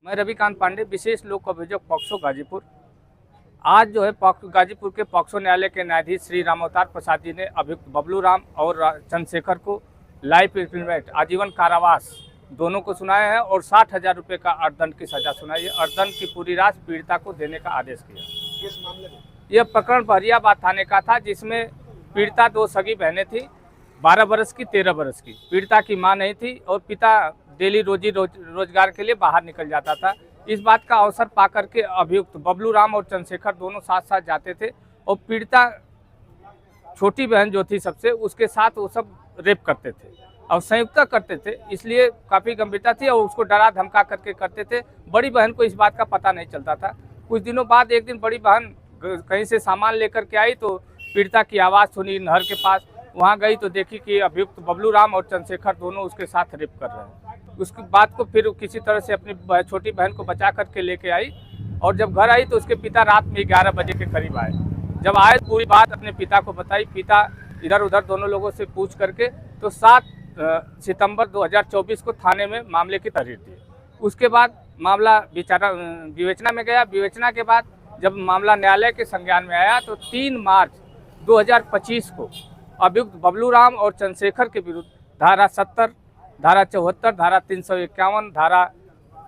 मैं रविकांत पांडे, विशेष लोक अभियोग पॉक्सो गाजीपुर। आज जो है गाजीपुर के पॉक्सो न्यायालय के न्यायाधीश श्री रामअवतार प्रसाद जी ने अभियुक्त बबलू राम और चंद्रशेखर को लाइफ इम्प्रिजनमेंट आजीवन कारावास दोनों को सुनाया है और 60,000 रुपये का अर्थदंड की सजा सुनाई है। अर्थदंड की पूरी राशि पीड़िता को देने का आदेश किया। किस मामले में? यह प्रकरण बहरियाबाद थाने का था, जिसमें पीड़िता 2 सगी बहनें थी, 12 बरस की, 13 बरस की। पीड़िता की मां नहीं थी और पिता डेली रोजगार के लिए बाहर निकल जाता था। इस बात का अवसर पाकर के अभियुक्त बबलू राम और चंद्रशेखर दोनों साथ साथ जाते थे और पीड़िता छोटी बहन जो थी सबसे, उसके साथ वो सब रेप करते थे और संयुक्त करते थे, इसलिए काफ़ी गंभीरता थी और उसको डरा धमका करके करते थे। बड़ी बहन को इस बात का पता नहीं चलता था। कुछ दिनों बाद एक दिन बड़ी बहन कहीं से सामान लेकर के आई तो पीड़िता की आवाज़ सुनी नहर के पास। वहाँ गई तो देखी कि अभियुक्त बबलू राम और चंद्रशेखर दोनों उसके साथ रेप कर रहे हैं। उसके बाद को फिर किसी तरह से अपनी छोटी बहन को बचा करके लेके आई और जब घर आई तो उसके पिता रात में 11 बजे के करीब आए। जब आए पूरी बात अपने पिता को बताई। पिता इधर उधर दोनों लोगों से पूछ करके तो 7 सितंबर 2024 को थाने में मामले की तहरीर दी। उसके बाद मामला विवेचना में गया। विवेचना के बाद जब मामला न्यायालय के संज्ञान में आया तो 3 मार्च 2025 को अभियुक्त बबलू राम और चंद्रशेखर के विरुद्ध धारा 70, धारा 74, धारा 351, धारा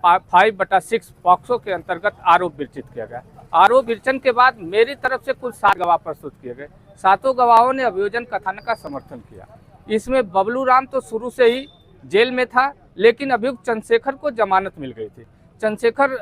5/6 पॉक्सो के अंतर्गत आरोप विरचित किया गया। आरोप विरचन के बाद मेरी तरफ से कुल 7 गवाह प्रस्तुत किए गए। 7 गवाहों ने अभियोजन कथन का समर्थन किया। इसमें बबलू राम तो शुरू से ही जेल में था, लेकिन अभियुक्त चंद्रशेखर को जमानत मिल गई थी। चंद्रशेखर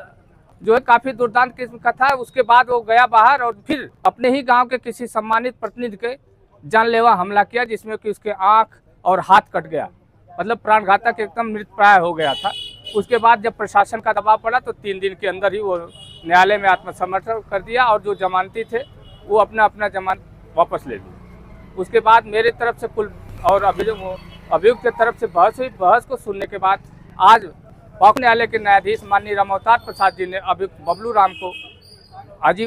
जो है काफ़ी दुर्दांत किस्म का था। उसके बाद वो गया बाहर और फिर अपने ही गांव के किसी सम्मानित प्रतिनिधि के जानलेवा हमला किया, जिसमें कि उसके आंख और हाथ कट गया, मतलब प्राणघातक एकदम मृतप्राय हो गया था। उसके बाद जब प्रशासन का दबाव पड़ा तो 3 दिन के अंदर ही वो न्यायालय में आत्मसमर्पण कर दिया और जो जमानती थे वो अपना जमानत वापस ले लिया। उसके बाद मेरे तरफ से कुल और अभियुक्त की तरफ से बहस हुई। बहस को सुनने के बाद आज पॉक्सो न्यायालय के न्यायाधीश माननीय रामअवतार प्रसाद जी ने अभियुक्त बबलू राम को आजीवन